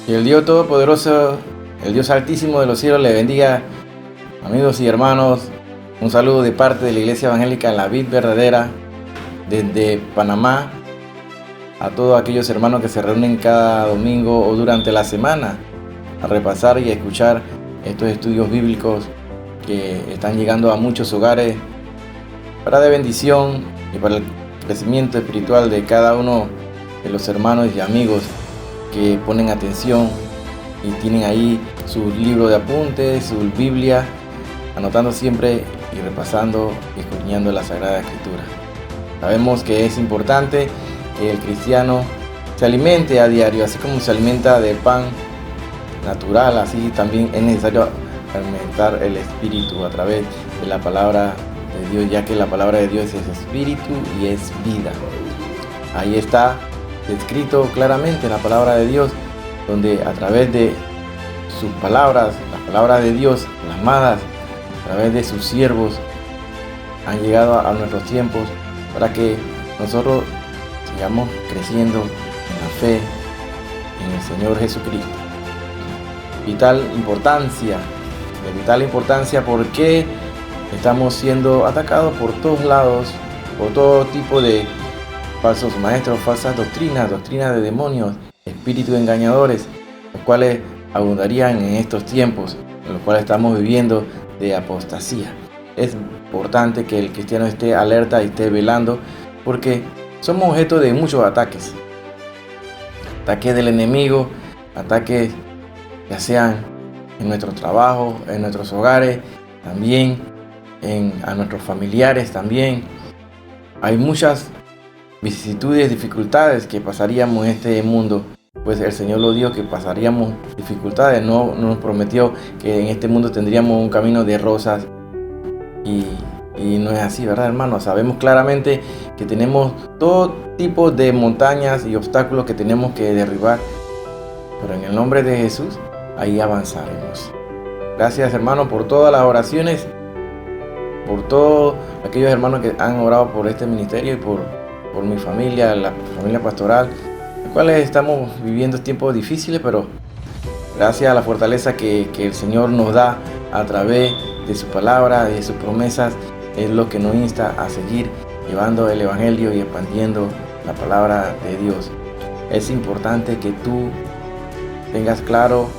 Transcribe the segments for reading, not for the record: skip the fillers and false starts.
Que el Dios Todopoderoso, el Dios Altísimo de los cielos le bendiga, amigos y hermanos. Un saludo de parte de la Iglesia Evangélica La Vid Verdadera desde Panamá a todos aquellos hermanos que se reúnen cada domingo o durante la semana a repasar y a escuchar estos estudios bíblicos que están llegando a muchos hogares para de bendición y para el crecimiento espiritual de cada uno de los hermanos y amigos que ponen atención y tienen ahí su libro de apuntes, su Biblia, anotando siempre y repasando y escudriñando la Sagrada Escritura. Sabemos que es importante que el cristiano se alimente a diario, así como se alimenta de pan natural, así también es necesario alimentar el espíritu a través de la palabra de Dios, ya que la palabra de Dios es espíritu y es vida. Ahí está escrito claramente en la palabra de Dios, donde a través de sus palabras, las palabras de Dios plasmadas a través de sus siervos, han llegado a nuestros tiempos para que nosotros sigamos creciendo en la fe en el Señor Jesucristo. De vital importancia porque estamos siendo atacados por todos lados, por todo tipo de falsos maestros, falsas doctrinas de demonios, espíritus engañadores, los cuales abundarían en estos tiempos, en los cuales estamos viviendo de apostasía. Es importante que el cristiano esté alerta y esté velando, porque somos objeto de muchos ataques. Ataques del enemigo, ataques ya sean en nuestros trabajos, en nuestros hogares, también a nuestros familiares también. Hay muchas vicisitudes, dificultades que pasaríamos en este mundo, pues el Señor lo dijo que pasaríamos dificultades, no nos prometió que en este mundo tendríamos un camino de rosas y no es así, ¿verdad, hermanos? Sabemos claramente que tenemos todo tipo de montañas y obstáculos que tenemos que derribar, pero en el nombre de Jesús ahí avanzaremos. Gracias, hermanos, por todas las oraciones, por todos aquellos hermanos que han orado por este ministerio y por mi familia, la familia pastoral, los cuales estamos viviendo tiempos difíciles, pero gracias a la fortaleza que el Señor nos da a través de su palabra y de sus promesas, es lo que nos insta a seguir llevando el Evangelio y expandiendo la palabra de Dios. Es importante que tú tengas claro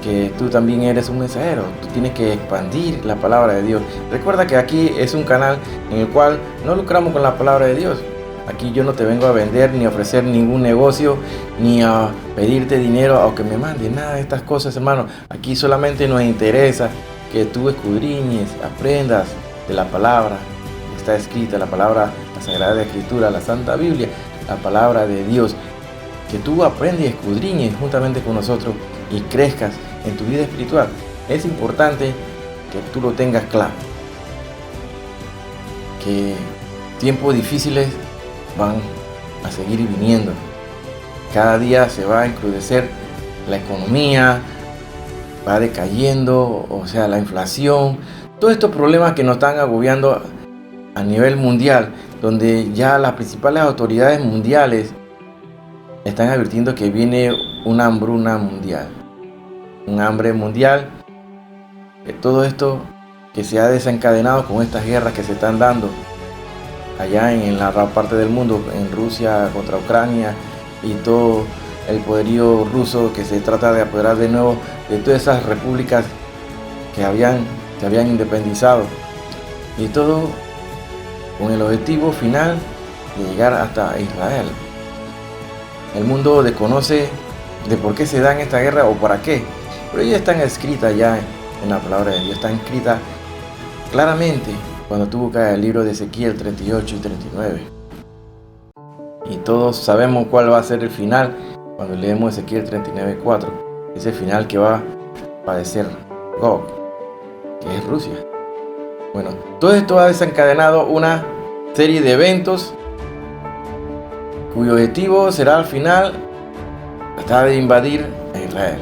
que tú también eres un mensajero, tú tienes que expandir la palabra de Dios. Recuerda que aquí es un canal en el cual no lucramos con la palabra de Dios. Aquí yo no te vengo a vender ni a ofrecer ningún negocio, ni a pedirte dinero o que me mandes nada de estas cosas, hermano. Aquí solamente nos interesa que tú escudriñes, aprendas de la palabra que está escrita, la palabra, la Sagrada Escritura, la Santa Biblia, la palabra de Dios. Que tú aprendas y escudriñes juntamente con nosotros y crezcas en tu vida espiritual. Es importante que tú lo tengas claro. Que tiempos difíciles van a seguir viniendo. Cada día se va a encrudecer la economía, va decayendo, o sea, la inflación, todos estos problemas que nos están agobiando a nivel mundial, donde ya las principales autoridades mundiales están advirtiendo que viene una hambruna mundial, un hambre mundial, que todo esto que se ha desencadenado con estas guerras que se están dando allá en la parte del mundo, en Rusia contra Ucrania y todo el poderío ruso que se trata de apoderar de nuevo de todas esas repúblicas que se habían independizado, y todo con el objetivo final de llegar hasta Israel. El mundo desconoce de por qué se dan esta guerra o para qué, pero ellas están escritas ya en la palabra de Dios, están escritas claramente cuando tú buscas el libro de Ezequiel 38 y 39. Y todos sabemos cuál va a ser el final cuando leemos Ezequiel 39:4. Ese final que va a padecer Gog, que es Rusia. Bueno, todo esto ha desencadenado una serie de eventos cuyo objetivo será al final tratar de invadir a Israel.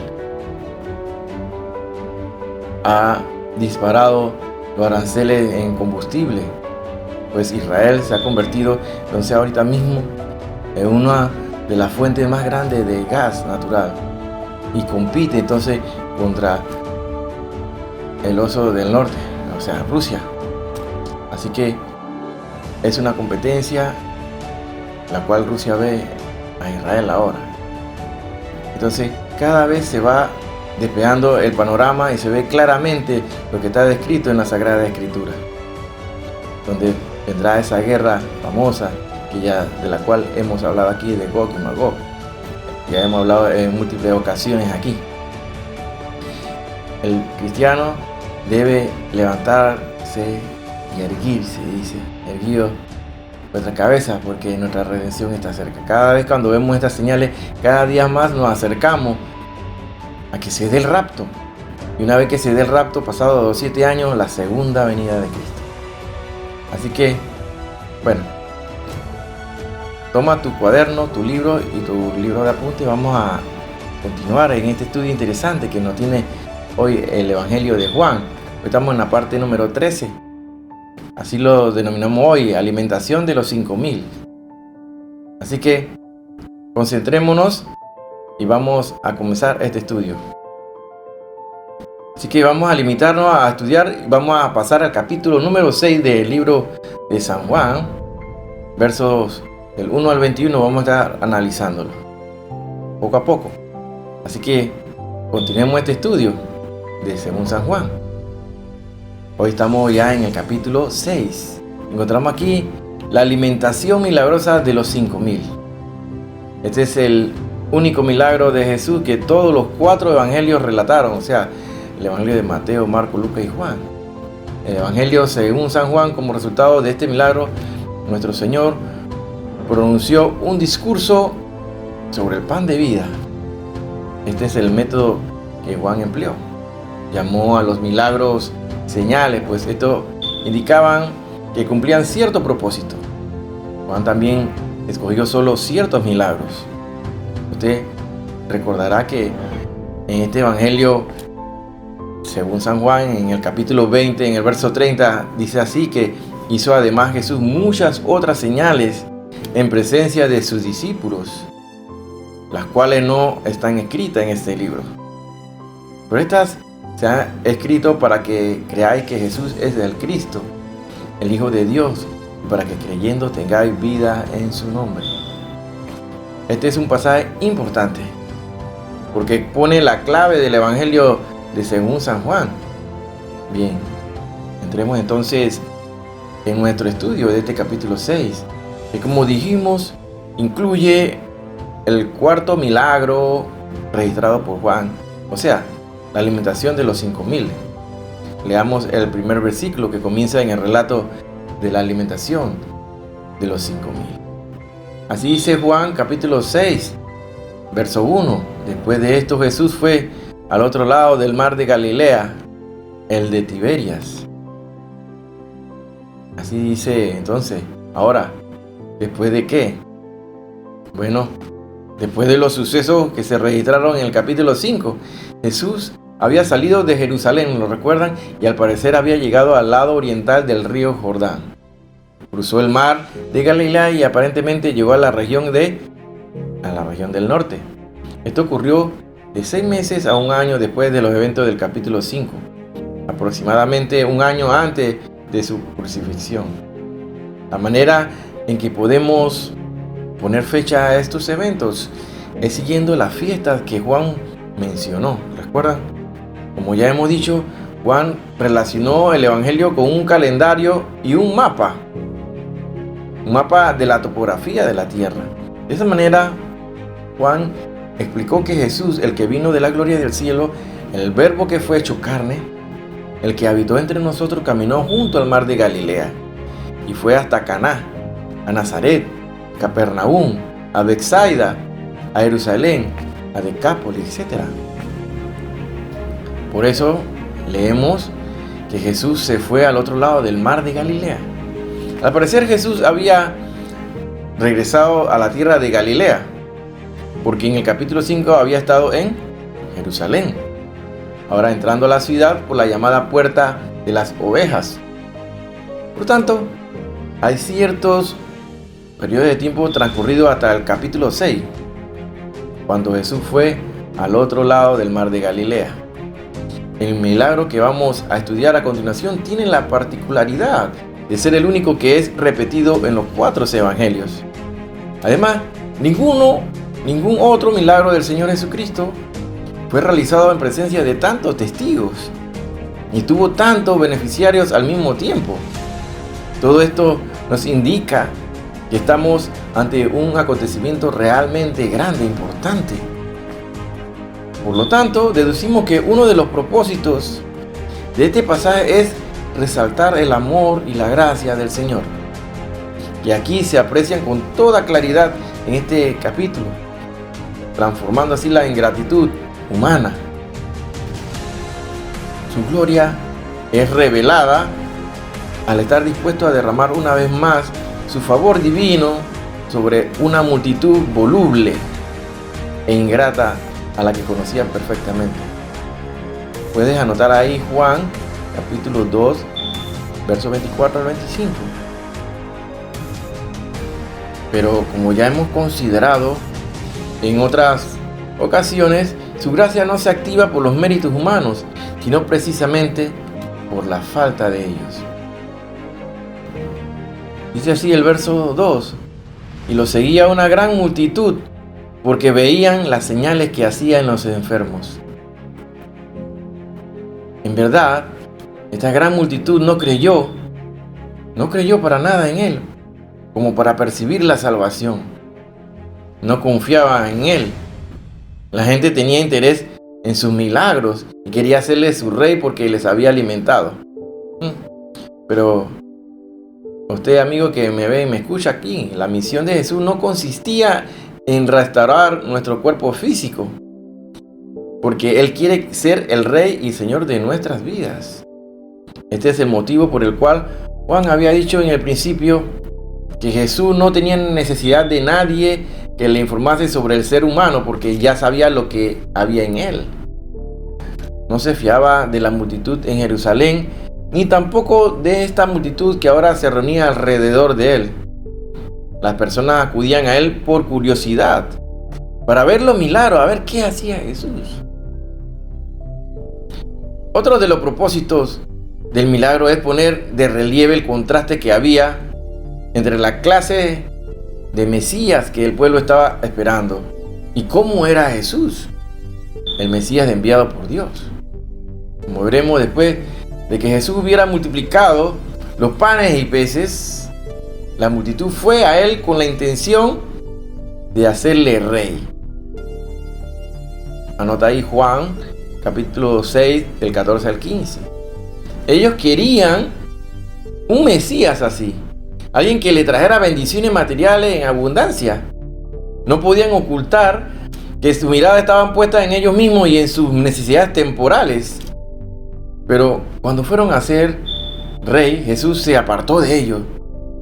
Ha disparado los aranceles en combustible, pues Israel se ha convertido, entonces ahorita mismo, en una de las fuentes más grandes de gas natural. y compite entonces contra el oso del norte, o sea, Rusia. Así que es una competencia la cual Rusia ve a Israel ahora. Entonces cada vez se va despegando el panorama y se ve claramente lo que está descrito en la Sagrada Escritura, donde vendrá esa guerra famosa de la cual hemos hablado aquí, de Gog y Magog. Ya hemos hablado en múltiples ocasiones aquí. El cristiano debe levantarse y erguirse, dice, erguido nuestra cabeza, porque nuestra redención está cerca. Cada vez cuando vemos estas señales, cada día más nos acercamos a que se dé el rapto. Y una vez que se dé el rapto, pasado los 7 años, la segunda venida de Cristo. Así que, bueno, toma tu cuaderno, tu libro y tu libro de apuntes. Vamos a continuar en este estudio interesante que nos tiene hoy el Evangelio de Juan. Hoy estamos en la parte número 13. Así lo denominamos hoy, alimentación de los 5000. Así que concentrémonos y vamos a comenzar este estudio. Así que vamos a limitarnos a estudiar, vamos a pasar al capítulo número 6 del libro de San Juan, versos del 1 al 21, vamos a estar analizándolo poco a poco. Así que continuemos este estudio de según San Juan. Hoy estamos ya en el capítulo 6. Encontramos aquí la alimentación milagrosa de los 5000. Este es el único milagro de Jesús que todos los 4 evangelios relataron, o sea, el evangelio de Mateo, Marcos, Lucas y Juan. El evangelio según San Juan, como resultado de este milagro, nuestro Señor pronunció un discurso sobre el pan de vida. Este es el método que Juan empleó. Llamó a los milagros señales, pues estos indicaban que cumplían cierto propósito. Juan también escogió solo ciertos milagros. Usted recordará que en este evangelio, según San Juan, en el capítulo 20, en el verso 30, dice así que hizo además Jesús muchas otras señales en presencia de sus discípulos, las cuales no están escritas en este libro. Pero estas se han escrito para que creáis que Jesús es el Cristo, el Hijo de Dios, y para que creyendo tengáis vida en su nombre. Este es un pasaje importante, porque pone la clave del Evangelio de según San Juan. Bien, entremos entonces en nuestro estudio de este capítulo 6, que como dijimos, incluye el 4.º milagro registrado por Juan, o sea, la alimentación de los 5000. Leamos el primer versículo que comienza en el relato de la alimentación de los 5000. Así dice Juan capítulo 6, verso 1. Después de esto Jesús fue al otro lado del mar de Galilea, el de Tiberias. Así dice entonces. Ahora, ¿después de qué? Bueno, después de los sucesos que se registraron en el capítulo 5, Jesús había salido de Jerusalén, ¿lo recuerdan? Y al parecer había llegado al lado oriental del río Jordán. Cruzó el mar de Galilea y aparentemente llegó a la región del norte. Esto ocurrió de 6 meses a 1 año después de los eventos del capítulo 5, aproximadamente 1 año antes de su crucifixión. La manera en que podemos poner fecha a estos eventos es siguiendo las fiestas que Juan mencionó. ¿Recuerdan? Como ya hemos dicho, Juan relacionó el evangelio con un calendario y un mapa de la topografía de la tierra. De esa manera, Juan explicó que Jesús, el que vino de la gloria del cielo, el verbo que fue hecho carne, el que habitó entre nosotros, caminó junto al mar de Galilea y fue hasta Caná, a Nazaret, Capernaum, a Betsaida, a Jerusalén, a Decápolis, etc. Por eso leemos que Jesús se fue al otro lado del mar de Galilea. Al parecer Jesús había regresado a la tierra de Galilea, porque en el capítulo 5 había estado en Jerusalén, ahora entrando a la ciudad por la llamada Puerta de las Ovejas. Por tanto, hay ciertos periodos de tiempo transcurridos hasta el capítulo 6, cuando Jesús fue al otro lado del mar de Galilea. El milagro que vamos a estudiar a continuación tiene la particularidad de ser el único que es repetido en los 4 evangelios. Además, ningún otro milagro del Señor Jesucristo fue realizado en presencia de tantos testigos y tuvo tantos beneficiarios al mismo tiempo. Todo esto nos indica que estamos ante un acontecimiento realmente grande e importante. Por lo tanto, deducimos que uno de los propósitos de este pasaje es resaltar el amor y la gracia del Señor, que aquí se aprecian con toda claridad en este capítulo, transformando así la ingratitud humana. Su gloria es revelada al estar dispuesto a derramar una vez más su favor divino sobre una multitud voluble e ingrata a la que conocían perfectamente. Puedes anotar ahí Juan capítulo 2, versos 24 al 25. Pero como ya hemos considerado en otras ocasiones, su gracia no se activa por los méritos humanos, sino precisamente por la falta de ellos. Dice así el verso 2: y lo seguía una gran multitud, porque veían las señales que hacía en los enfermos. En verdad, esta gran multitud no creyó para nada en él, como para percibir la salvación. No confiaba en él. La gente tenía interés en sus milagros y quería hacerle su rey porque les había alimentado. Pero usted, amigo que me ve y me escucha aquí, la misión de Jesús no consistía en restaurar nuestro cuerpo físico, porque Él quiere ser el Rey y Señor de nuestras vidas. Este es el motivo por el cual Juan había dicho en el principio que Jesús no tenía necesidad de nadie que le informase sobre el ser humano, porque ya sabía lo que había en él. No se fiaba de la multitud en Jerusalén, ni tampoco de esta multitud que ahora se reunía alrededor de él. Las personas acudían a él por curiosidad, para ver los milagros, a ver qué hacía Jesús. Otro de los propósitos del milagro es poner de relieve el contraste que había entre la clase de Mesías que el pueblo estaba esperando y cómo era Jesús, el Mesías enviado por Dios. Como veremos después de que Jesús hubiera multiplicado los panes y peces, la multitud fue a él con la intención de hacerle rey. Anota ahí Juan capítulo 6 del 14 al 15. Ellos querían un Mesías así, alguien que le trajera bendiciones materiales en abundancia. No podían ocultar que su mirada estaba puesta en ellos mismos y en sus necesidades temporales. Pero cuando fueron a ser rey, Jesús se apartó de ellos.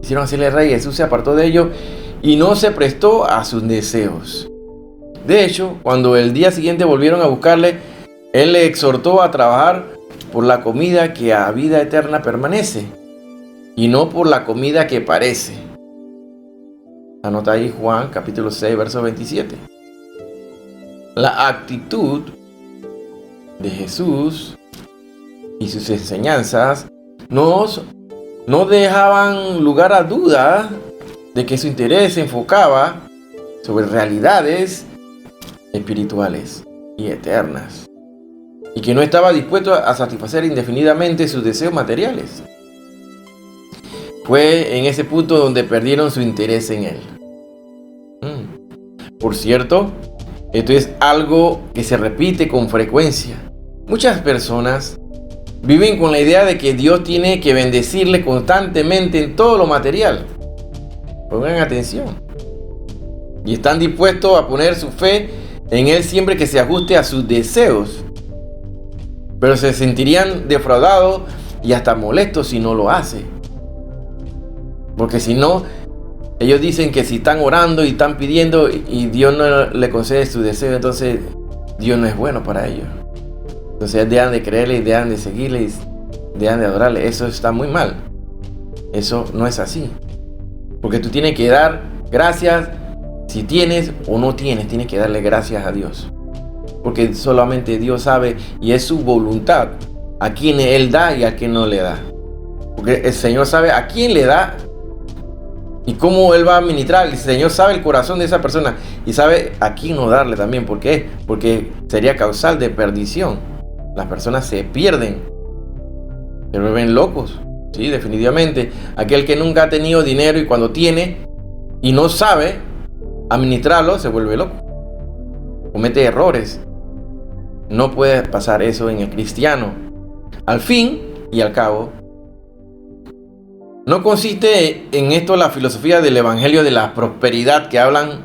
Quisieron hacerle rey, Jesús se apartó de ellos y no se prestó a sus deseos. De hecho, cuando el día siguiente volvieron a buscarle, Él le exhortó a trabajar por la comida que a vida eterna permanece y no por la comida que parece. Anota ahí Juan capítulo 6, verso 27. La actitud de Jesús y sus enseñanzas no dejaban lugar a duda de que su interés se enfocaba sobre realidades espirituales y eternas, y que no estaba dispuesto a satisfacer indefinidamente sus deseos materiales. Fue en ese punto donde perdieron su interés en él. Por cierto, esto es algo que se repite con frecuencia. Muchas personas viven con la idea de que Dios tiene que bendecirle constantemente en todo lo material. Pongan atención. Y están dispuestos a poner su fe en Él siempre que se ajuste a sus deseos. Pero se sentirían defraudados y hasta molestos si no lo hace. Porque si no, ellos dicen que si están orando y están pidiendo y Dios no le concede su deseo, entonces Dios no es bueno para ellos. Entonces dejan de creerle y dejan de seguirle y dejan de adorarle. Eso está muy mal. Eso no es así. Porque tú tienes que dar gracias si tienes o no tienes. Tienes que darle gracias a Dios. porque solamente Dios sabe y es su voluntad a quien Él da y a quien no le da. Porque el Señor sabe a quién le da y cómo Él va a administrar. El Señor sabe el corazón de esa persona y sabe a quién no darle también. ¿Por qué? Porque sería causal de perdición. Las personas se pierden, se vuelven locos. Sí, definitivamente. Aquel que nunca ha tenido dinero y cuando tiene y no sabe administrarlo, se vuelve loco. Comete errores. No puede pasar eso en el cristiano. Al fin y al cabo, no consiste en esto la filosofía del evangelio de la prosperidad que hablan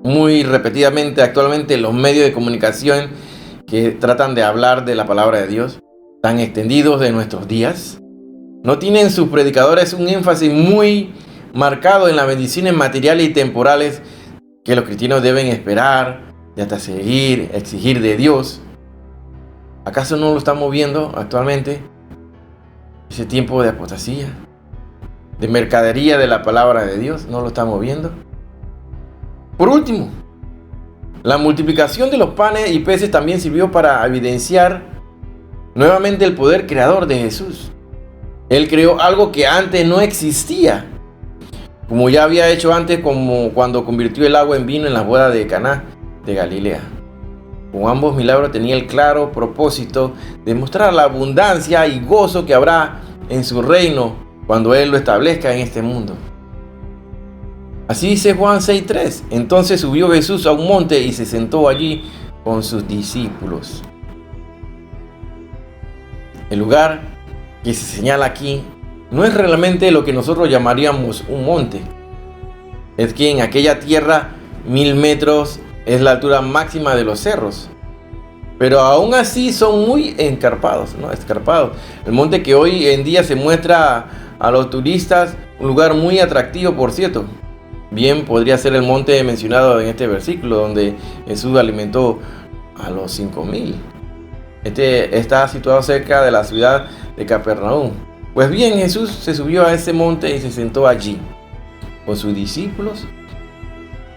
muy repetidamente actualmente los medios de comunicación que tratan de hablar de la palabra de Dios, tan extendidos de nuestros días. No tienen sus predicadores un énfasis muy marcado en las bendiciones materiales y temporales que los cristianos deben esperar y hasta seguir, exigir de Dios. ¿Acaso no lo estamos viendo actualmente? Ese tiempo de apostasía, de mercadería de la palabra de Dios, ¿no lo estamos viendo? Por último, la multiplicación de los panes y peces también sirvió para evidenciar nuevamente el poder creador de Jesús. Él creó algo que antes no existía, como ya había hecho antes, como cuando convirtió el agua en vino en la boda de Caná de Galilea. Con ambos milagros tenía el claro propósito de mostrar la abundancia y gozo que habrá en su reino cuando Él lo establezca en este mundo. Así dice Juan 6:3. Entonces subió Jesús a un monte y se sentó allí con sus discípulos. El lugar que se señala aquí no es realmente lo que nosotros llamaríamos un monte. Es que en aquella tierra 1000 metros es la altura máxima de los cerros. Pero aún así son muy escarpados. El monte que hoy en día se muestra a los turistas, un lugar muy atractivo, por cierto. Bien podría ser el monte mencionado en este versículo, donde Jesús alimentó a los 5000. Este está situado cerca de la ciudad de Capernaum. Pues bien, Jesús se subió a ese monte y se sentó allí con sus discípulos.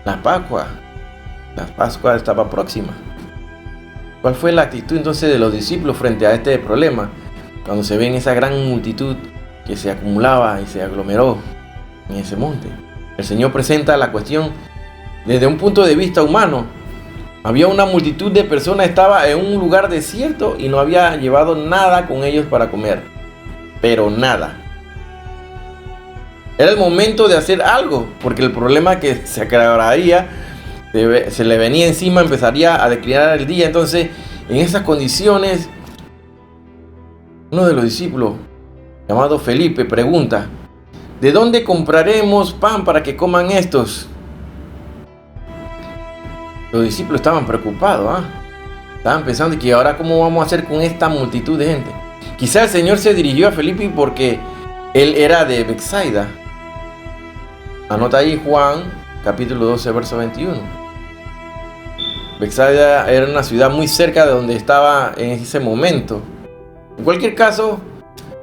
La Pascua estaba próxima. ¿Cuál fue la actitud entonces de los discípulos frente a este problema? Cuando se ven esa gran multitud que se acumulaba y se aglomeró en ese monte. El Señor presenta la cuestión desde un punto de vista humano. Había una multitud de personas, estaba en un lugar desierto y no había llevado nada con ellos para comer. Pero nada. Era el momento de hacer algo, porque el problema que se agravaría, se le venía encima, empezaría a declinar el día. Entonces, en esas condiciones, uno de los discípulos, llamado Felipe, pregunta: ¿de dónde compraremos pan para que coman estos? Los discípulos estaban preocupados, estaban pensando que ahora cómo vamos a hacer con esta multitud de gente. Quizá el Señor se dirigió a Felipe porque él era de Betsaida. Anota ahí Juan capítulo 12 verso 21. Betsaida era una ciudad muy cerca de donde estaba en ese momento. En cualquier caso,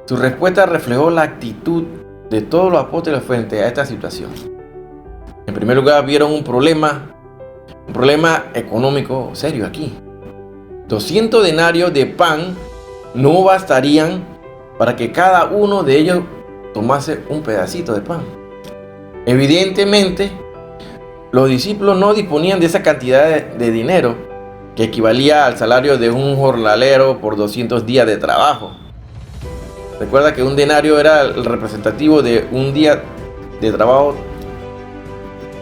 su respuesta reflejó la actitud de todos los apóstoles frente a esta situación. En primer lugar, vieron un problema económico serio aquí. 200 denarios de pan no bastarían para que cada uno de ellos tomase un pedacito de pan. Evidentemente, los discípulos no disponían de esa cantidad de dinero que equivalía al salario de un jornalero por 200 días de trabajo. Recuerda que un denario era el representativo de un día de trabajo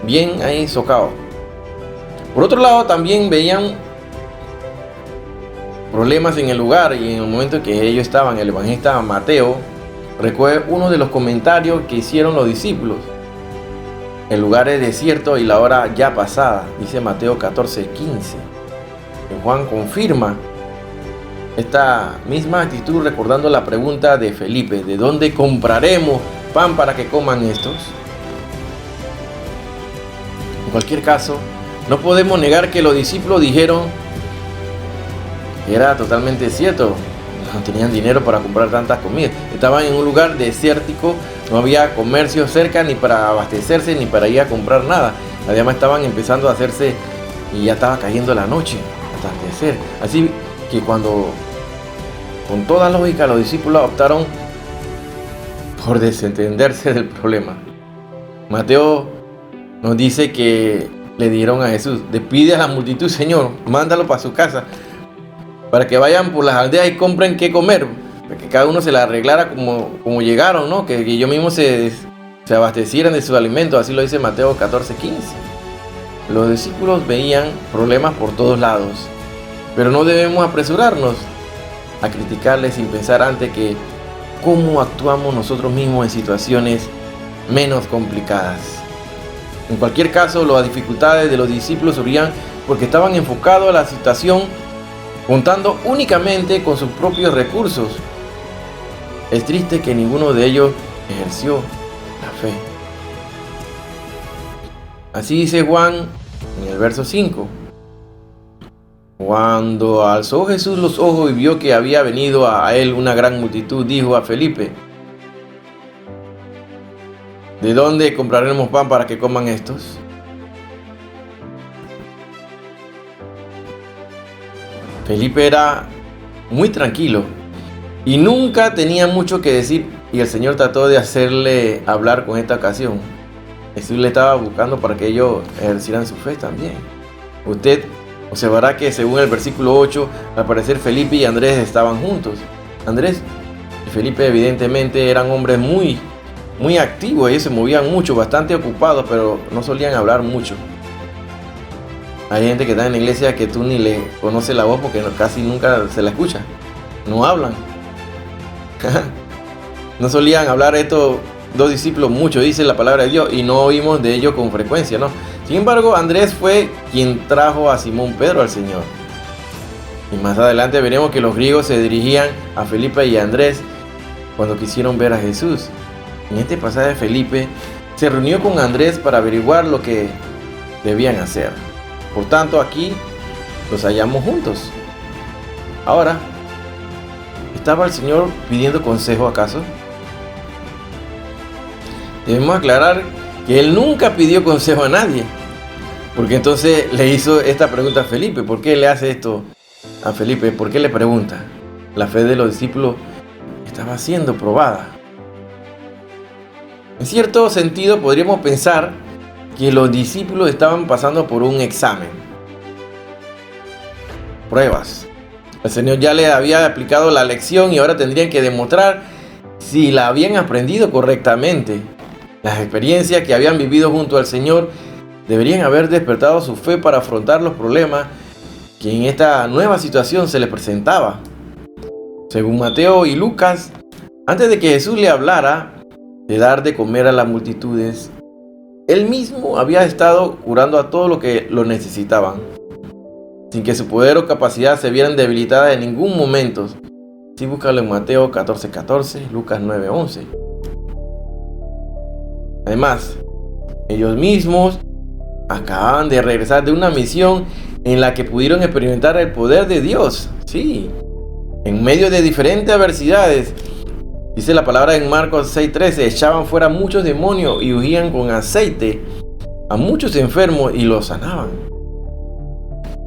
bien ahí socado. Por otro lado, también veían problemas en el lugar y en el momento en que ellos estaban. El evangelista Mateo recoge uno de los comentarios que hicieron los discípulos. El lugar es desierto y la hora ya pasada, dice Mateo 14:15. Juan confirma esta misma actitud recordando la pregunta de Felipe: ¿de dónde compraremos pan para que coman estos? En cualquier caso, no podemos negar que los discípulos dijeron que era totalmente cierto. No tenían dinero para comprar tantas comidas. Estaban en un lugar desértico, no había comercio cerca ni para abastecerse ni para ir a comprar nada. Además estaban empezando a hacerse y ya estaba cayendo la noche. abastecer. Así que cuando, con toda lógica, los discípulos optaron por desentenderse del problema. Mateo nos dice que le dieron a Jesús: despide a la multitud, Señor, mándalo para su casa, para que vayan por las aldeas y compren qué comer, para que cada uno se la arreglara como llegaron, ¿no? Que ellos mismos se abastecieran de sus alimentos. Así lo dice Mateo 14:15. Los discípulos veían problemas por todos lados, pero no debemos apresurarnos a criticarles sin pensar antes que cómo actuamos nosotros mismos en situaciones menos complicadas. En cualquier caso, las dificultades de los discípulos surgían porque estaban enfocados a la situación contando únicamente con sus propios recursos. Es triste que ninguno de ellos ejerció la fe. Así dice Juan en el verso 5. Cuando alzó Jesús los ojos y vio que había venido a él una gran multitud, dijo a Felipe: ¿de dónde compraremos pan para que coman estos? Felipe era muy tranquilo y nunca tenía mucho que decir, y el Señor trató de hacerle hablar con esta ocasión. Jesús le estaba buscando para que ellos ejercieran su fe también. Usted observará que según el versículo 8, al parecer Felipe y Andrés estaban juntos. Andrés y Felipe evidentemente eran hombres muy activos, ellos se movían mucho, bastante ocupados, pero no solían hablar mucho. Hay gente que está en la iglesia que tú ni le conoces la voz porque casi nunca se la escucha. No hablan. No solían hablar estos dos discípulos mucho, dice la palabra de Dios, y no oímos de ellos con frecuencia, ¿no? Sin embargo, Andrés fue quien trajo a Simón Pedro al Señor. Y más adelante veremos que los griegos se dirigían a Felipe y a Andrés cuando quisieron ver a Jesús. En este pasaje, Felipe se reunió con Andrés para averiguar lo que debían hacer. Por tanto, aquí los hallamos juntos. Ahora, ¿estaba el Señor pidiendo consejo acaso? Debemos aclarar que Él nunca pidió consejo a nadie, porque entonces le hizo esta pregunta a Felipe. ¿Por qué le hace esto a Felipe? ¿Por qué le pregunta? La fe de los discípulos estaba siendo probada. En cierto sentido, podríamos pensar que los discípulos estaban pasando por un examen. Pruebas. El Señor ya les había aplicado la lección y ahora tendrían que demostrar si la habían aprendido correctamente. Las experiencias que habían vivido junto al Señor deberían haber despertado su fe para afrontar los problemas que en esta nueva situación se les presentaba. Según Mateo y Lucas, antes de que Jesús le hablara de dar de comer a las multitudes, Él mismo había estado curando a todos los que lo necesitaban, sin que su poder o capacidad se vieran debilitadas en ningún momento. Sí, búscalo en Mateo 14:14, Lucas 9:11. Además, ellos mismos acababan de regresar de una misión en la que pudieron experimentar el poder de Dios. Sí, en medio de diferentes adversidades. Dice la palabra en Marcos 6:13, echaban fuera muchos demonios y ungían con aceite a muchos enfermos y los sanaban.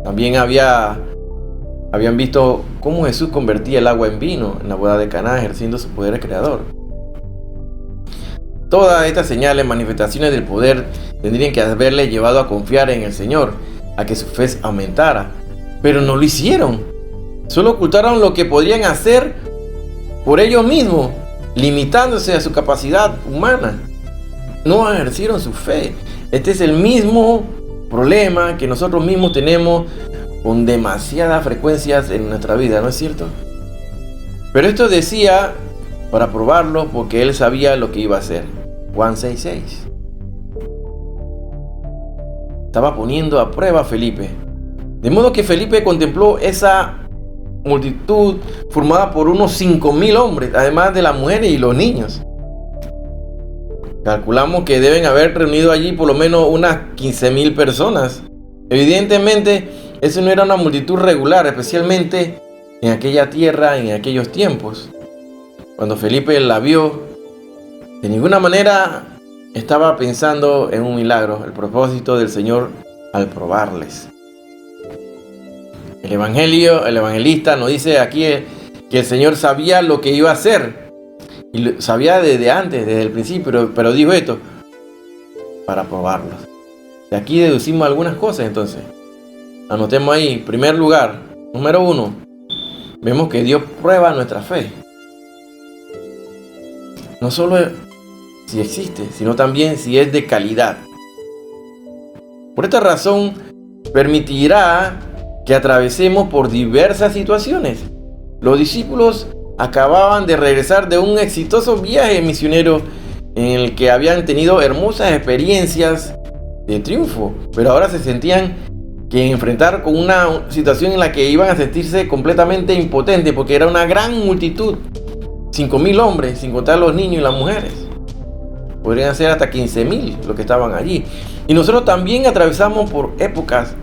También habían visto cómo Jesús convertía el agua en vino en la boda de Caná, ejerciendo su poder creador. Todas estas señales, manifestaciones del poder, tendrían que haberle llevado a confiar en el Señor, a que su fe aumentara. Pero no lo hicieron. Solo ocultaron lo que podrían hacer por ellos mismos, limitándose a su capacidad humana. No ejercieron su fe. Este es el mismo problema que nosotros mismos tenemos con demasiadas frecuencias en nuestra vida, ¿no es cierto? Pero esto decía para probarlo porque él sabía lo que iba a hacer. Juan 6:6. Estaba poniendo a prueba a Felipe. De modo que Felipe contempló esa multitud formada por unos 5,000 hombres, además de las mujeres y los niños. Calculamos que deben haber reunido allí por lo menos unas 15,000 personas. Evidentemente, eso no era una multitud regular, especialmente en aquella tierra, en aquellos tiempos. Cuando Felipe la vio, de ninguna manera estaba pensando en un milagro, el propósito del Señor al probarles. El evangelista nos dice aquí que el Señor sabía lo que iba a hacer. Y lo sabía desde antes, desde el principio, pero dijo esto para probarlos. De aquí deducimos algunas cosas entonces. Anotemos ahí, primer lugar, número 1, vemos que Dios prueba nuestra fe. No solo si existe, sino también si es de calidad. Por esta razón, permitirá que atravesemos por diversas situaciones. Los discípulos acababan de regresar de un exitoso viaje misionero en el que habían tenido hermosas experiencias de triunfo, pero ahora se sentían que enfrentar con una situación en la que iban a sentirse completamente impotentes, porque era una gran multitud, 5.000 hombres, sin contar los niños y las mujeres. Podrían ser hasta 15.000 los que estaban allí. Y nosotros también atravesamos por épocas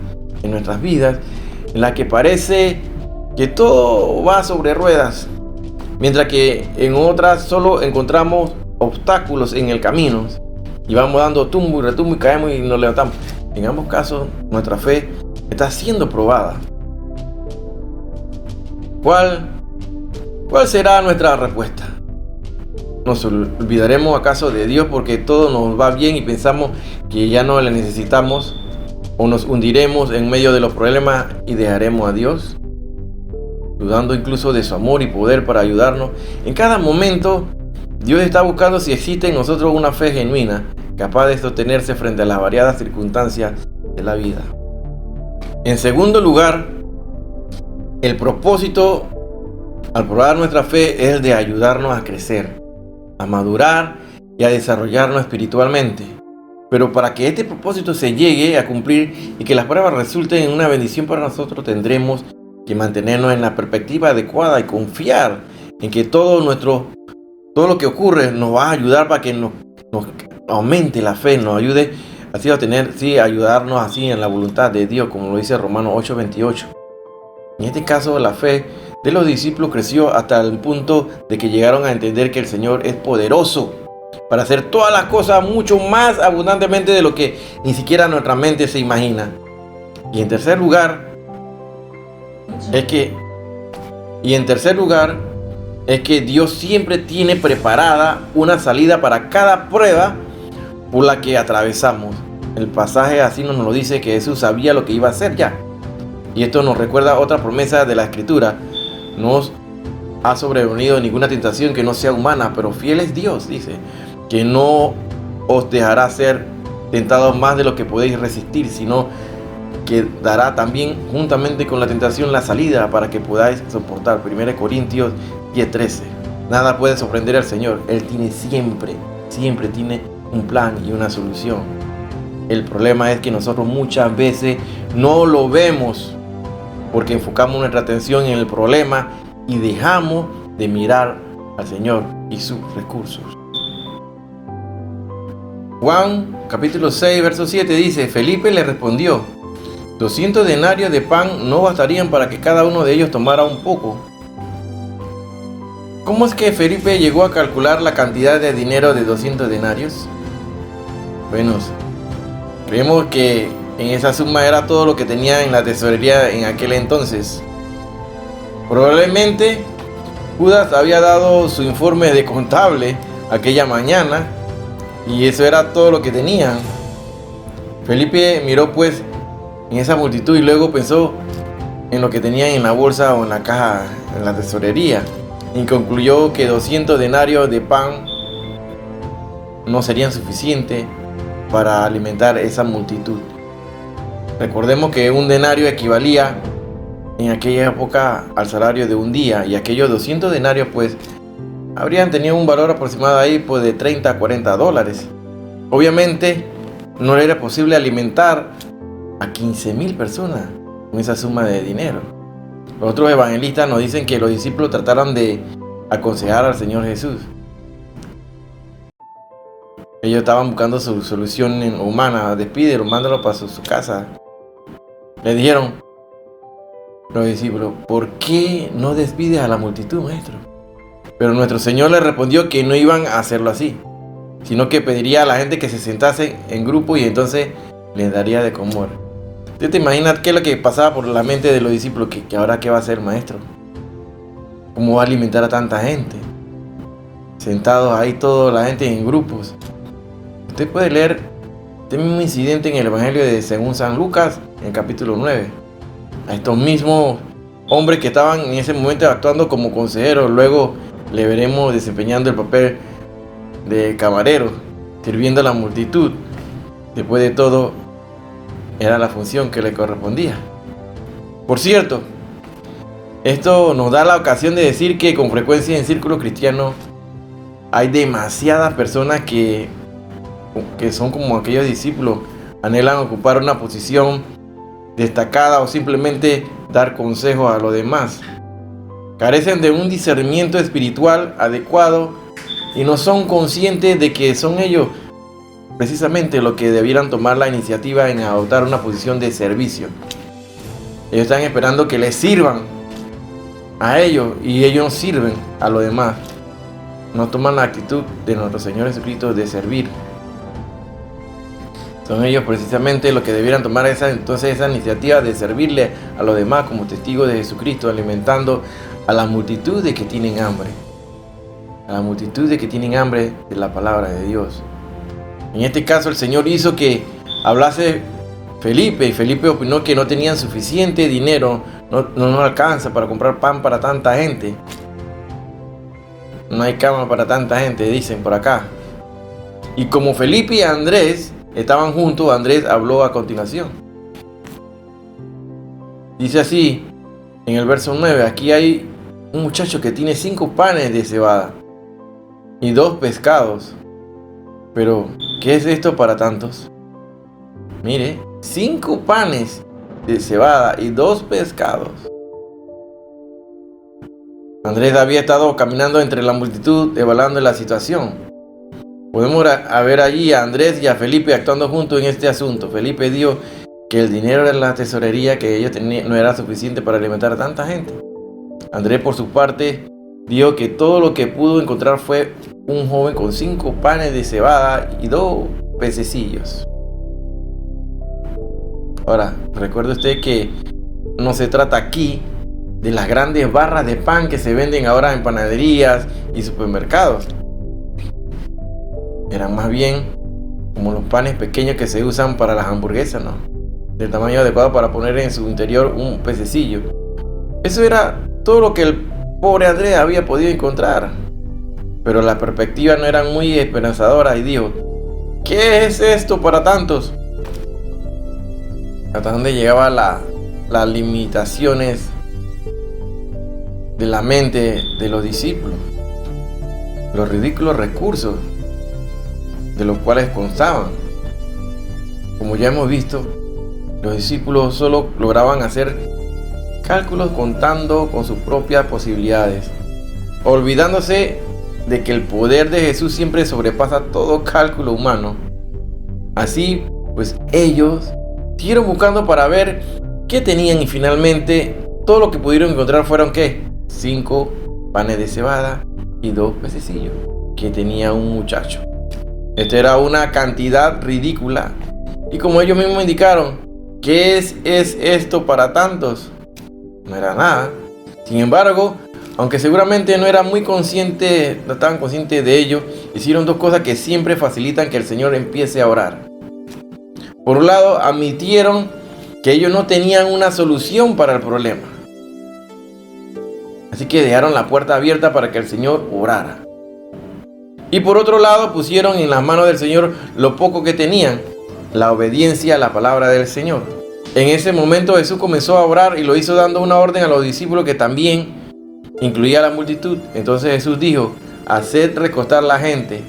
en nuestras vidas en las que parece que todo va sobre ruedas, mientras que en otras solo encontramos obstáculos en el camino y vamos dando tumbo y retumbo y caemos y nos levantamos. En ambos casos, nuestra fe está siendo probada. ¿Cuál será nuestra respuesta? ¿Nos olvidaremos acaso de Dios porque todo nos va bien y pensamos que ya no le necesitamos? ¿O nos hundiremos en medio de los problemas y dejaremos a Dios, dudando incluso de su amor y poder para ayudarnos? En cada momento, Dios está buscando si existe en nosotros una fe genuina, capaz de sostenerse frente a las variadas circunstancias de la vida. En segundo lugar, el propósito al probar nuestra fe es el de ayudarnos a crecer, a madurar y a desarrollarnos espiritualmente. Pero para que este propósito se llegue a cumplir y que las pruebas resulten en una bendición para nosotros, tendremos que mantenernos en la perspectiva adecuada y confiar en que todo lo que ocurre nos va a ayudar para que nos aumente la fe, nos ayude así a ayudarnos así en la voluntad de Dios, como lo dice Romanos 8:28. En este caso, la fe de los discípulos creció hasta el punto de que llegaron a entender que el Señor es poderoso para hacer todas las cosas mucho más abundantemente de lo que ni siquiera nuestra mente se imagina. Y en tercer lugar, es que Dios siempre tiene preparada una salida para cada prueba por la que atravesamos. El pasaje así nos lo dice, que Jesús sabía lo que iba a hacer ya. Y esto nos recuerda otra promesa de la Escritura: no os ha sobrevenido ninguna tentación que no sea humana, pero fiel es Dios, dice, que no os dejará ser tentados más de lo que podéis resistir, sino que dará también juntamente con la tentación la salida para que podáis soportar. 1 Corintios 10:13. Nada puede sorprender al Señor. Él tiene siempre tiene un plan y una solución. El problema es que nosotros muchas veces no lo vemos porque enfocamos nuestra atención en el problema y dejamos de mirar al Señor y sus recursos. Juan capítulo 6 verso 7 dice: Felipe le respondió: 200 denarios de pan no bastarían para que cada uno de ellos tomara un poco. ¿Cómo es que Felipe llegó a calcular la cantidad de dinero de 200 denarios? Bueno, creemos que en esa suma era todo lo que tenía en la tesorería en aquel entonces. Probablemente Judas había dado su informe de contable aquella mañana y eso era todo lo que tenía. Felipe miró pues en esa multitud y luego pensó en lo que tenía en la bolsa o en la caja, en la tesorería, y concluyó que 200 denarios de pan no serían suficientes para alimentar esa multitud. Recordemos que un denario equivalía en aquella época al salario de un día, y aquellos 200 denarios pues habrían tenido un valor aproximado ahí pues de 30 a 40 dólares. Obviamente no era posible alimentar a 15.000 personas con esa suma de dinero. Los otros evangelistas nos dicen que los discípulos trataron de aconsejar al Señor Jesús. Ellos estaban buscando su solución humana: despídelo, mándalo para su casa. Le dijeron los discípulos: ¿por qué no despides a la multitud, maestro? Pero nuestro Señor le respondió que no iban a hacerlo así, sino que pediría a la gente que se sentase en grupo y entonces les daría de comer. ¿Usted te imagina qué es lo que pasaba por la mente de los discípulos? Que ahora qué va a hacer el maestro. ¿Cómo va a alimentar a tanta gente? Sentados ahí toda la gente en grupos. Usted puede leer este mismo incidente en el Evangelio de según San Lucas, en el capítulo 9. A estos mismos hombres que estaban en ese momento actuando como consejeros, luego le veremos desempeñando el papel de camarero, sirviendo a la multitud. Después de todo, era la función que le correspondía. Por cierto, esto nos da la ocasión de decir que con frecuencia en círculos cristianos hay demasiadas personas que son como aquellos discípulos, anhelan ocupar una posición destacada o simplemente dar consejos a los demás. Carecen de un discernimiento espiritual adecuado y no son conscientes de que son ellos precisamente los que debieran tomar la iniciativa en adoptar una posición de servicio. Ellos están esperando que les sirvan a ellos y ellos sirven a los demás. No toman la actitud de nuestro Señor Jesucristo de servir. Son ellos precisamente los que debieran tomar esa iniciativa de servirle a los demás como testigos de Jesucristo, alimentando a la multitud de que tienen hambre. A la multitud de que tienen hambre de la palabra de Dios. En este caso el Señor hizo que hablase Felipe, y Felipe opinó que no tenían suficiente dinero, no alcanza para comprar pan para tanta gente. No hay cama para tanta gente, dicen por acá. Y como Felipe y Andrés estaban juntos, Andrés habló a continuación. Dice así, en el verso 9, aquí hay un muchacho que tiene 5 panes de cebada y 2 pescados. Pero, ¿qué es esto para tantos? Mire, 5 panes de cebada y 2 pescados. Andrés había estado caminando entre la multitud, evaluando la situación. Podemos ver allí a Andrés y a Felipe actuando juntos en este asunto. Felipe dijo que el dinero de la tesorería que ellos tenían no era suficiente para alimentar a tanta gente. Andrés, por su parte, dijo que todo lo que pudo encontrar fue un joven con 5 panes de cebada y 2 pececillos. Ahora, recuerde usted que no se trata aquí de las grandes barras de pan que se venden ahora en panaderías y supermercados. Eran más bien como los panes pequeños que se usan para las hamburguesas, ¿no? Del tamaño adecuado para poner en su interior un pececillo. Eso era todo lo que el pobre Andrés había podido encontrar. Pero las perspectivas no eran muy esperanzadoras y dijo, ¿qué es esto para tantos? Hasta dónde llegaban las limitaciones de la mente de los discípulos, los ridículos recursos de los cuales constaban. Como ya hemos visto, los discípulos solo lograban hacer cálculos contando con sus propias posibilidades, olvidándose de que el poder de Jesús siempre sobrepasa todo cálculo humano. Así pues ellos siguieron buscando para ver qué tenían y finalmente todo lo que pudieron encontrar fueron ¿qué? 5 panes de cebada y 2 pececillos que tenía un muchacho. Esta era una cantidad ridícula y como ellos mismos indicaron, ¿qué es esto para tantos? No era nada. Sin embargo, aunque seguramente no estaban conscientes de ello, hicieron 2 cosas que siempre facilitan que el Señor empiece a orar. Por un lado, admitieron que ellos no tenían una solución para el problema. Así que dejaron la puerta abierta para que el Señor orara. Y por otro lado, pusieron en las manos del Señor lo poco que tenían, la obediencia a la palabra del Señor. En ese momento Jesús comenzó a orar y lo hizo dando una orden a los discípulos que también incluía a la multitud. Entonces Jesús dijo, haced recostar a la gente.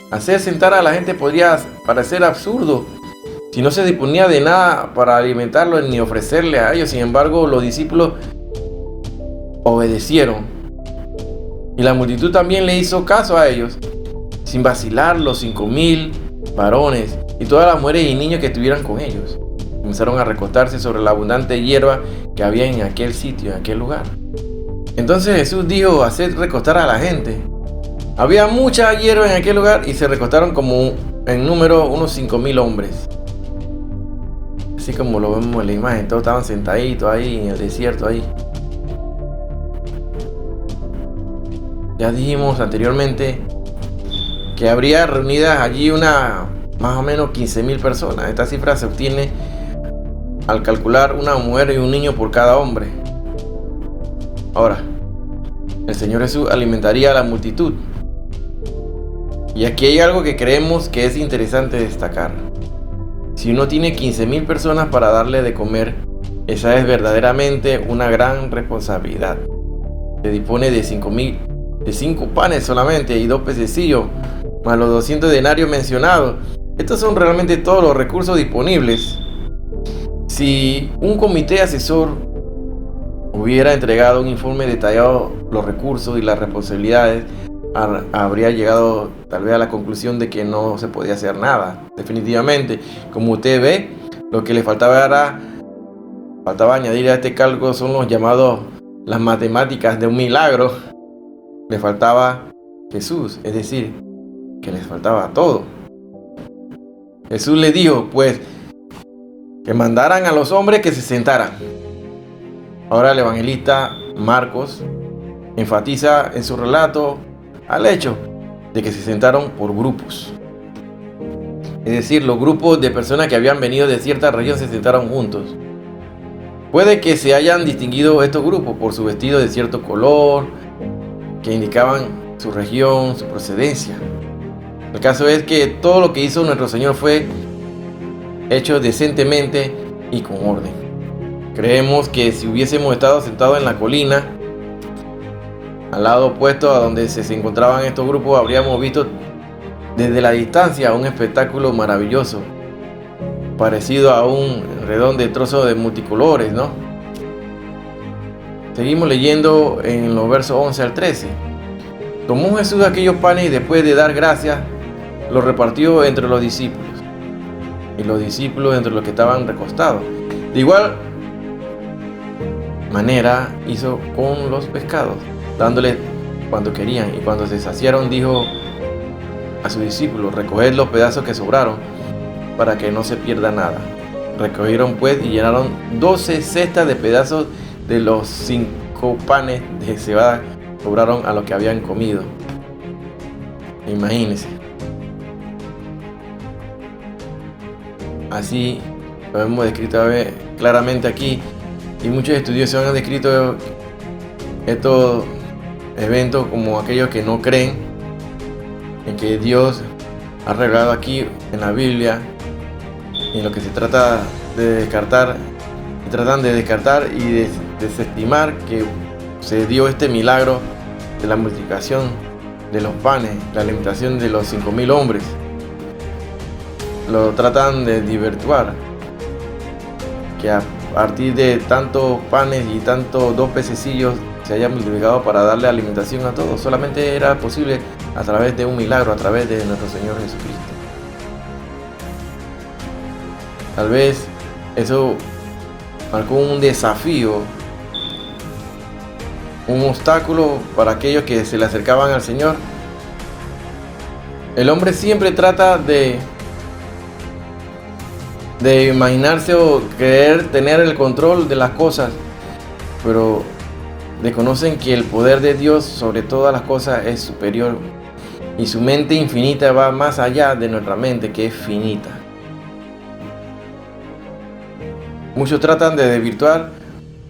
Hacer sentar a la gente podría parecer absurdo si no se disponía de nada para alimentarlos ni ofrecerle a ellos. Sin embargo, los discípulos obedecieron y la multitud también le hizo caso a ellos. Sin vacilar, los 5,000 varones y todas las mujeres y niños que estuvieran con ellos comenzaron a recostarse sobre la abundante hierba que había en aquel sitio, en aquel lugar. Entonces Jesús dijo, haced recostar a la gente. Había mucha hierba en aquel lugar y se recostaron como en número unos 5,000 hombres. así como lo vemos en la imagen, todos estaban sentaditos ahí en el desierto ahí. Ya dijimos anteriormente que habría reunidas allí más o menos 15.000 personas. Esta cifra se obtiene al calcular una mujer y un niño por cada hombre. Ahora, el Señor Jesús alimentaría a la multitud. Y aquí hay algo que creemos que es interesante destacar. Si uno tiene 15.000 personas para darle de comer, esa es verdaderamente una gran responsabilidad. Se dispone de 5 panes solamente y 2 pececillos, más los 200 denarios mencionados. Estos son realmente todos los recursos disponibles. Si un comité asesor hubiera entregado un informe detallado los recursos y las responsabilidades, habría llegado tal vez a la conclusión de que no se podía hacer nada. Definitivamente, como usted ve, lo que le faltaba añadir a este cálculo son los llamados las matemáticas de un milagro. Le faltaba Jesús, es decir, que les faltaba todo. Jesús le dijo, pues, que mandaran a los hombres que se sentaran. Ahora el evangelista Marcos enfatiza en su relato al hecho de que se sentaron por grupos. Es decir, los grupos de personas que habían venido de cierta región se sentaron juntos. Puede que se hayan distinguido estos grupos por su vestido de cierto color, que indicaban su región, su procedencia. El caso es que todo lo que hizo nuestro Señor fue hecho decentemente y con orden. Creemos que si hubiésemos estado sentados en la colina, al lado opuesto a donde se encontraban estos grupos, habríamos visto desde la distancia un espectáculo maravilloso, parecido a un redón de trozos de multicolores, ¿no? Seguimos leyendo en los versos 11 al 13. Tomó Jesús aquellos panes y después de dar gracias, los repartió entre los discípulos, y los discípulos entre los que estaban recostados. De igual manera hizo con los pescados, dándoles cuando querían, y cuando se saciaron dijo a sus discípulos, recoged los pedazos que sobraron, para que no se pierda nada. Recogieron pues y llenaron 12 cestas de pedazos de los 5 panes de cebada que sobraron a los que habían comido. Imagínense. Así lo hemos descrito claramente aquí, y muchos estudiosos han descrito estos eventos como aquellos que no creen en que Dios ha revelado aquí en la Biblia, y en lo que se trata de descartar, tratan de descartar y desestimar que se dio este milagro de la multiplicación de los panes, la alimentación de los 5.000 hombres. Lo tratan de desvirtuar, que a partir de tantos panes y tantos 2 pececillos se haya multiplicado para darle alimentación a todos. Solamente era posible a través de un milagro, a través de nuestro Señor Jesucristo. Tal vez eso marcó un desafío, un obstáculo para aquellos que se le acercaban al Señor. El hombre siempre trata de imaginarse o querer tener el control de las cosas, pero desconocen que el poder de Dios sobre todas las cosas es superior, y su mente infinita va más allá de nuestra mente, que es finita. Muchos tratan de desvirtuar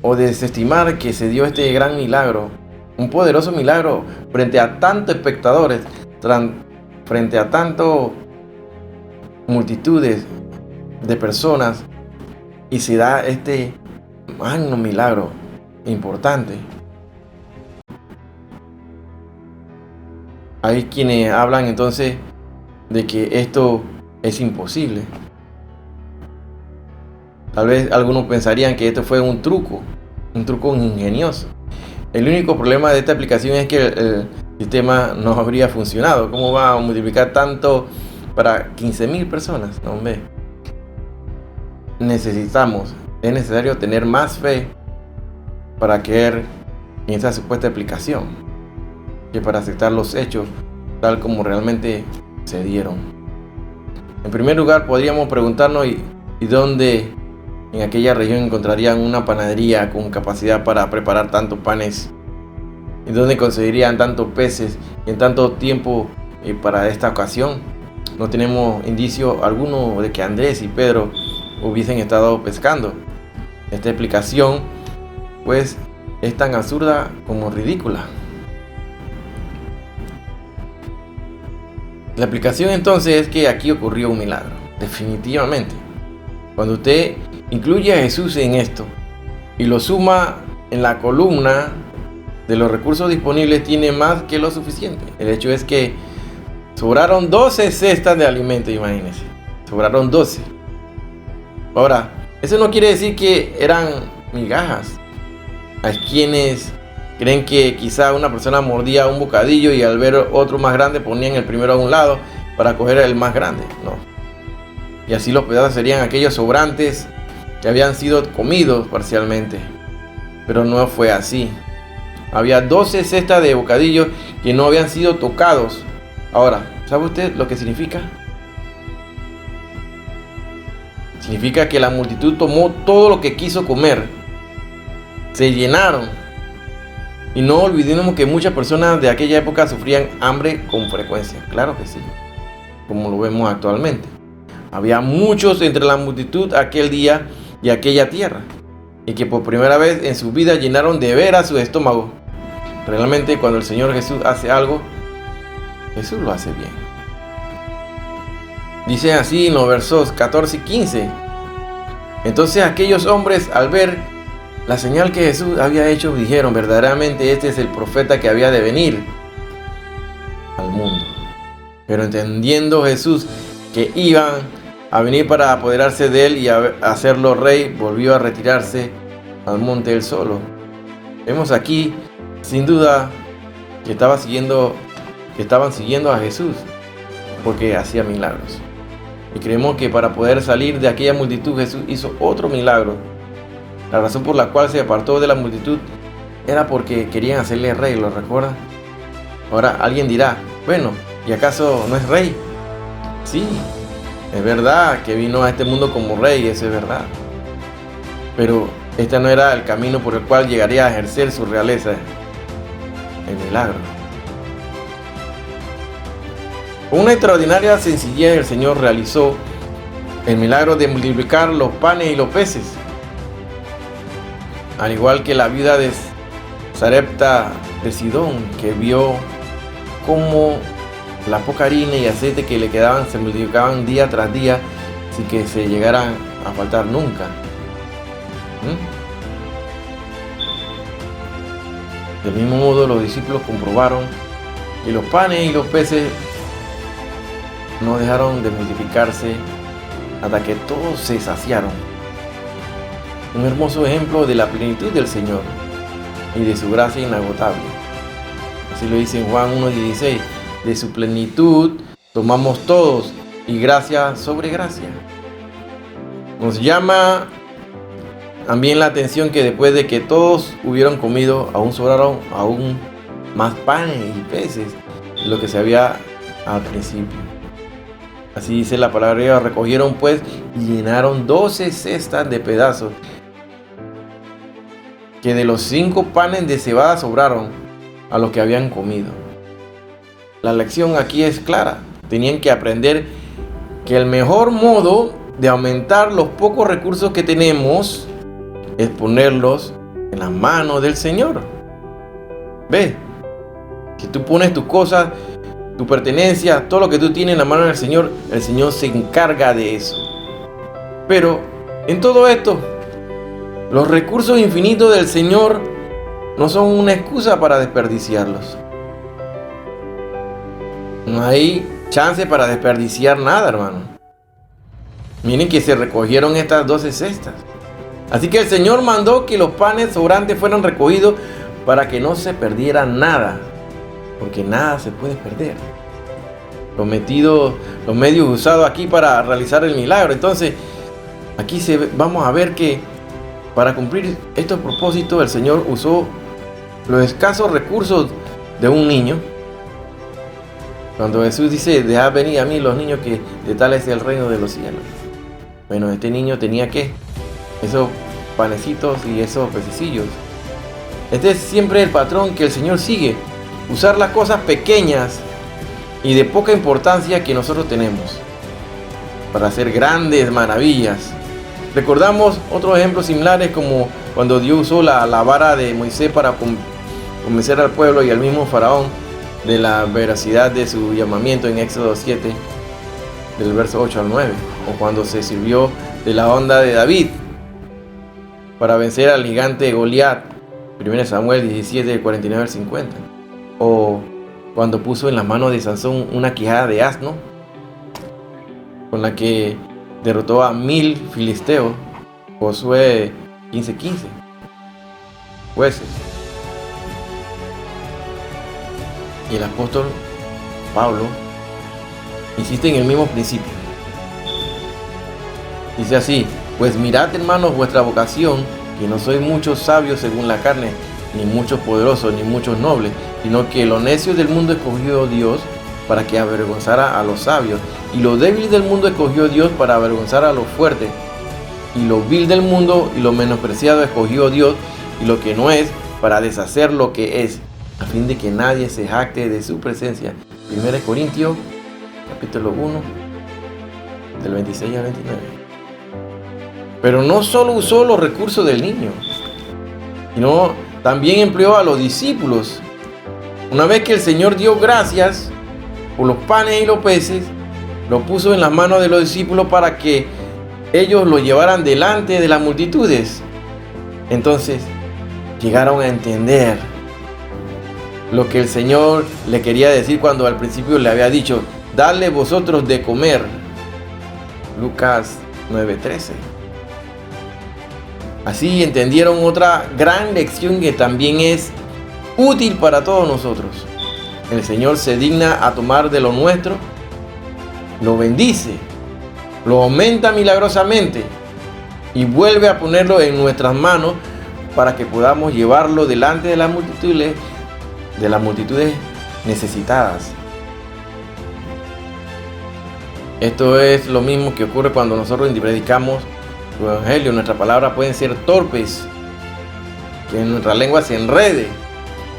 o de desestimar que se dio este gran milagro, un poderoso milagro, frente a tantos espectadores, frente a tantas multitudes de personas, y se da este magno milagro importante. Hay quienes hablan entonces de que esto es imposible. Tal vez algunos pensarían que esto fue un truco ingenioso. El único problema de esta aplicación es que el sistema no habría funcionado. ¿Cómo va a multiplicar tanto para 15.000 personas? No, hombre. Es necesario tener más fe para creer en esa supuesta aplicación, que para aceptar los hechos tal como realmente se dieron. En primer lugar, podríamos preguntarnos ¿y dónde en aquella región encontrarían una panadería con capacidad para preparar tantos panes? ¿Y dónde conseguirían tantos peces en tanto tiempo para esta ocasión? No tenemos indicio alguno de que Andrés y Pedro hubiesen estado pescando. Esta explicación, pues, es tan absurda como ridícula. La explicación entonces es que aquí ocurrió un milagro, definitivamente. Cuando usted incluye a Jesús en esto y lo suma en la columna de los recursos disponibles, tiene más que lo suficiente. El hecho es que sobraron 12 cestas de alimento, imagínense. Sobraron 12. Ahora, eso no quiere decir que eran migajas. Hay quienes creen que quizá una persona mordía un bocadillo y al ver otro más grande ponían el primero a un lado para coger el más grande. No. Y así los pedazos serían aquellos sobrantes que habían sido comidos parcialmente. Pero no fue así. Había 12 cestas de bocadillos que no habían sido tocados. Ahora, ¿sabe usted lo que significa? Significa que la multitud tomó todo lo que quiso comer. Se llenaron. Y no olvidemos que muchas personas de aquella época sufrían hambre con frecuencia. Claro que sí, como lo vemos actualmente. Había muchos entre la multitud aquel día y aquella tierra, y que por primera vez en su vida llenaron de veras su estómago. Realmente cuando el Señor Jesús hace algo, Jesús lo hace bien. Dice así en los versos 14 y 15. Entonces aquellos hombres, al ver la señal que Jesús había hecho, dijeron: verdaderamente este es el profeta que había de venir al mundo. Pero entendiendo Jesús que iban a venir para apoderarse de él y a hacerlo rey, volvió a retirarse al monte él solo. Vemos aquí, sin duda, que estaban siguiendo a Jesús porque hacía milagros. Y creemos que para poder salir de aquella multitud, Jesús hizo otro milagro. La razón por la cual se apartó de la multitud era porque querían hacerle rey, ¿lo recuerdan? Ahora alguien dirá: bueno, ¿y acaso no es rey? Sí, es verdad que vino a este mundo como rey, eso es verdad. Pero este no era el camino por el cual llegaría a ejercer su realeza, el milagro. Con una extraordinaria sencillez, el Señor realizó el milagro de multiplicar los panes y los peces. Al igual que la viuda de Sarepta de Sidón, que vio cómo la poca harina y aceite que le quedaban se multiplicaban día tras día sin que se llegaran a faltar nunca. Del mismo modo, los discípulos comprobaron que los panes y los peces no dejaron de multiplicarse hasta que todos se saciaron. Un hermoso ejemplo de la plenitud del Señor y de su gracia inagotable. Así lo dice en Juan 1:16. De su plenitud tomamos todos, y gracia sobre gracia. Nos llama también la atención que después de que todos hubieron comido, aún sobraron aún más panes y peces de lo que se había al principio. Así dice la palabra: recogieron pues y llenaron 12 cestas de pedazos, que de los 5 panes de cebada sobraron a los que habían comido. La lección aquí es clara. Tenían que aprender que el mejor modo de aumentar los pocos recursos que tenemos es ponerlos en las manos del Señor. Ve, si tú pones tus cosas, tu pertenencia, todo lo que tú tienes en la mano del Señor, el Señor se encarga de eso. Pero en todo esto, los recursos infinitos del Señor no son una excusa para desperdiciarlos. No hay chance para desperdiciar nada, hermano. Miren que se recogieron estas 12 cestas. Así que el Señor mandó que los panes sobrantes fueran recogidos para que no se perdiera nada. Porque nada se puede perder. Los medios usados aquí para realizar el milagro. Entonces, aquí vamos a ver que para cumplir estos propósitos, el Señor usó los escasos recursos de un niño. Cuando Jesús dice: dejad venir a mí los niños, que de tal es el reino de los cielos. Bueno, este niño tenía ¿qué? esos panecitos y esos pececillos. Este es siempre el patrón que el Señor sigue. Usar las cosas pequeñas y de poca importancia que nosotros tenemos para hacer grandes maravillas. Recordamos otros ejemplos similares, como cuando Dios usó la vara de Moisés para convencer al pueblo y al mismo faraón de la veracidad de su llamamiento en Éxodo 7, del verso 8 al 9. O cuando se sirvió de la onda de David para vencer al gigante Goliat, 1 Samuel 17, del 49 al 50. O cuando puso en las manos de Sansón una quijada de asno, con la que derrotó a 1000 filisteos, Josué 15:15. Jueces. Y el apóstol Pablo insiste en el mismo principio. Dice así: pues mirad, hermanos, vuestra vocación, que no sois muchos sabios según la carne, ni muchos poderosos, ni muchos nobles, sino que lo necio del mundo escogió Dios para que avergonzara a los sabios, y lo débil del mundo escogió Dios para avergonzar a los fuertes, y lo vil del mundo y lo menospreciado escogió Dios, y lo que no es, para deshacer lo que es, a fin de que nadie se jacte de su presencia. 1 Corintios capítulo 1, del 26 al 29. Pero no solo usó los recursos del niño, sino también empleó a los discípulos. Una vez que el Señor dio gracias por los panes y los peces, lo puso en las manos de los discípulos para que ellos lo llevaran delante de las multitudes. Entonces llegaron a entender lo que el Señor le quería decir cuando al principio le había dicho: dadle vosotros de comer. Lucas 9:13. Así entendieron otra gran lección que también es útil para todos nosotros. El Señor se digna a tomar de lo nuestro, lo bendice, lo aumenta milagrosamente y vuelve a ponerlo en nuestras manos para que podamos llevarlo delante de las multitudes necesitadas. Esto es lo mismo que ocurre cuando nosotros predicamos el evangelio. Nuestras palabras pueden ser torpes, que en nuestra lengua se enrede,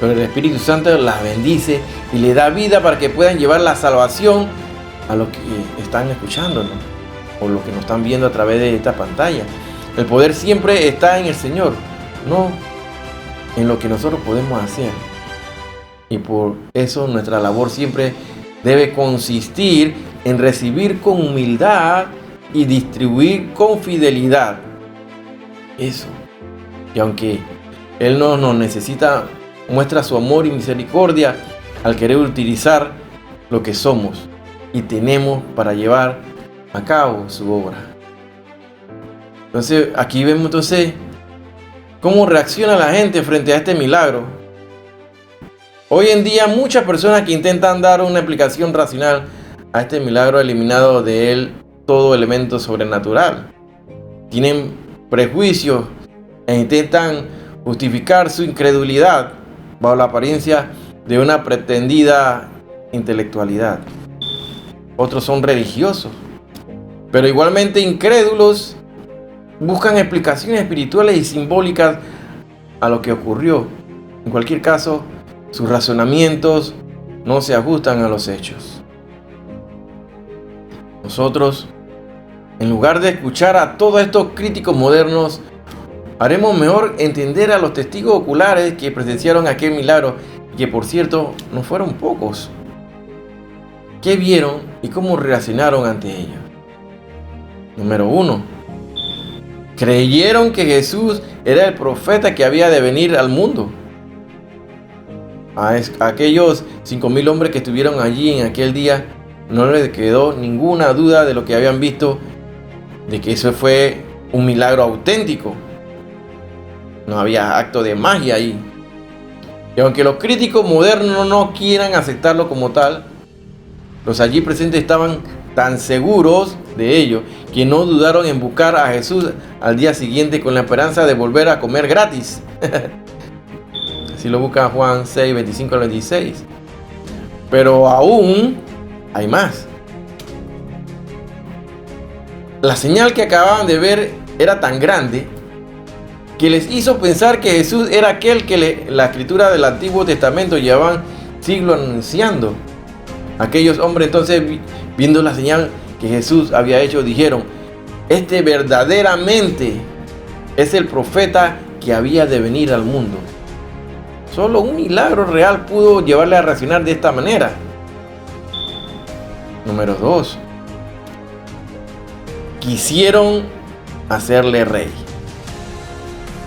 pero el Espíritu Santo las bendice y le da vida para que puedan llevar la salvación a los que están escuchándonos o los que nos están viendo a través de esta pantalla. El poder siempre está en el Señor, no en lo que nosotros podemos hacer. Y por eso nuestra labor siempre debe consistir en recibir con humildad y distribuir con fidelidad. Eso. Y aunque Él no nos necesita, muestra su amor y misericordia al querer utilizar lo que somos y tenemos para llevar a cabo su obra. Entonces aquí vemos cómo reacciona la gente frente a este milagro. Hoy en día muchas personas que intentan dar una explicación racional a este milagro eliminado de él todo elemento sobrenatural, tienen prejuicios e intentan justificar su incredulidad bajo la apariencia de una pretendida intelectualidad. Otros son religiosos, pero igualmente incrédulos, buscan explicaciones espirituales y simbólicas a lo que ocurrió. En cualquier caso, sus razonamientos no se ajustan a los hechos. Nosotros, en lugar de escuchar a todos estos críticos modernos, haremos mejor entender a los testigos oculares que presenciaron aquel milagro, y que por cierto no fueron pocos. ¿Qué vieron y cómo reaccionaron ante ello? Número 1. Creyeron que Jesús era el profeta que había de venir al mundo. A aquellos 5,000 hombres que estuvieron allí en aquel día, no les quedó ninguna duda de lo que habían visto, de que eso fue un milagro auténtico. No había acto de magia ahí. Y aunque los críticos modernos no quieran aceptarlo como tal, los allí presentes estaban tan seguros de ello que no dudaron en buscar a Jesús al día siguiente con la esperanza de volver a comer gratis. Así lo busca Juan 6, 25 al 26. Pero aún hay más. La señal que acababan de ver era tan grande que les hizo pensar que Jesús era aquel que la escritura del Antiguo Testamento llevaban siglos anunciando. Aquellos hombres entonces, viendo la señal que Jesús había hecho, dijeron: este verdaderamente es el profeta que había de venir al mundo. Solo un milagro real pudo llevarle a reaccionar de esta manera. Número 2. Quisieron hacerle rey.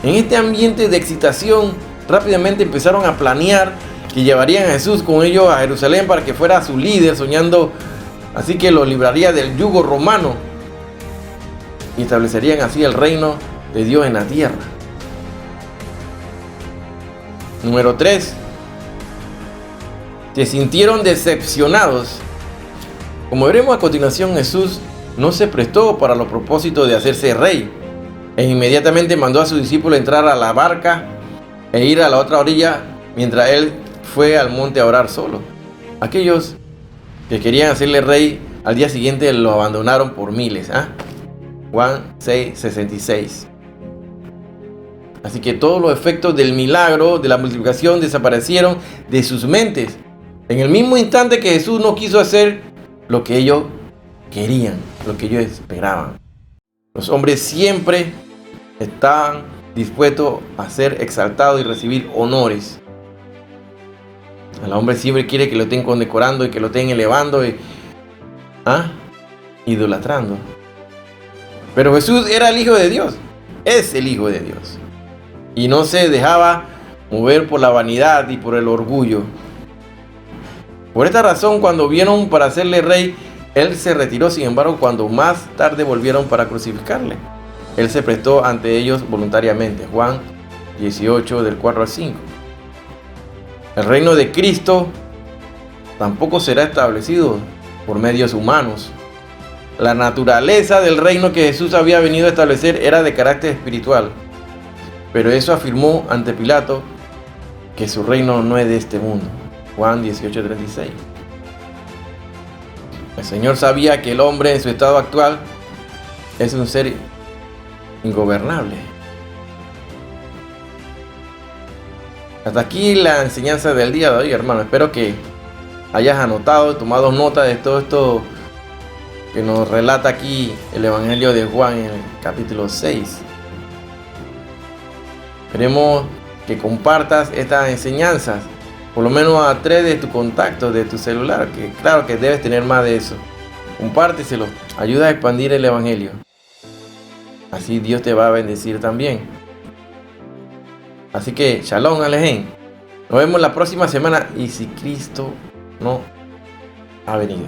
En este ambiente de excitación, rápidamente empezaron a planear que llevarían a Jesús con ellos a Jerusalén para que fuera su líder, soñando así que lo libraría del yugo romano y establecerían así el reino de Dios en la tierra. Número 3. Se sintieron decepcionados. Como veremos a continuación, Jesús no se prestó para los propósitos de hacerse rey, e inmediatamente mandó a sus discípulos entrar a la barca e ir a la otra orilla mientras él fue al monte a orar solo. Aquellos que querían hacerle rey al día siguiente lo abandonaron por miles. Juan 6:66. Así que todos los efectos del milagro de la multiplicación desaparecieron de sus mentes en el mismo instante que Jesús no quiso hacer lo que ellos querían, lo que ellos esperaban. Los hombres siempre estaban dispuestos a ser exaltados y recibir honores. El hombre siempre quiere que lo estén condecorando y que lo estén elevando y idolatrando. Pero Jesús era el Hijo de Dios, es el Hijo de Dios, y no se dejaba mover por la vanidad y por el orgullo. Por esta razón, cuando vieron para hacerle rey, él se retiró. Sin embargo, cuando más tarde volvieron para crucificarle, él se prestó ante ellos voluntariamente. Juan 18, del 4 al 5. El reino de Cristo tampoco será establecido por medios humanos. La naturaleza del reino que Jesús había venido a establecer era de carácter espiritual. Pero eso afirmó ante Pilato que su reino no es de este mundo. Juan 18:36. El Señor sabía que el hombre en su estado actual es un ser ingobernable. Hasta aquí la enseñanza del día de hoy, hermano. Espero que hayas anotado, tomado nota de todo esto que nos relata aquí el Evangelio de Juan en el capítulo 6. Queremos que compartas estas enseñanzas, por lo menos a 3 de tus contactos de tu celular, que claro que debes tener más de eso. Compárteselo, ayuda a expandir el Evangelio. Así Dios te va a bendecir también. Así que, Shalom Alejem. Nos vemos la próxima semana y si Cristo no ha venido.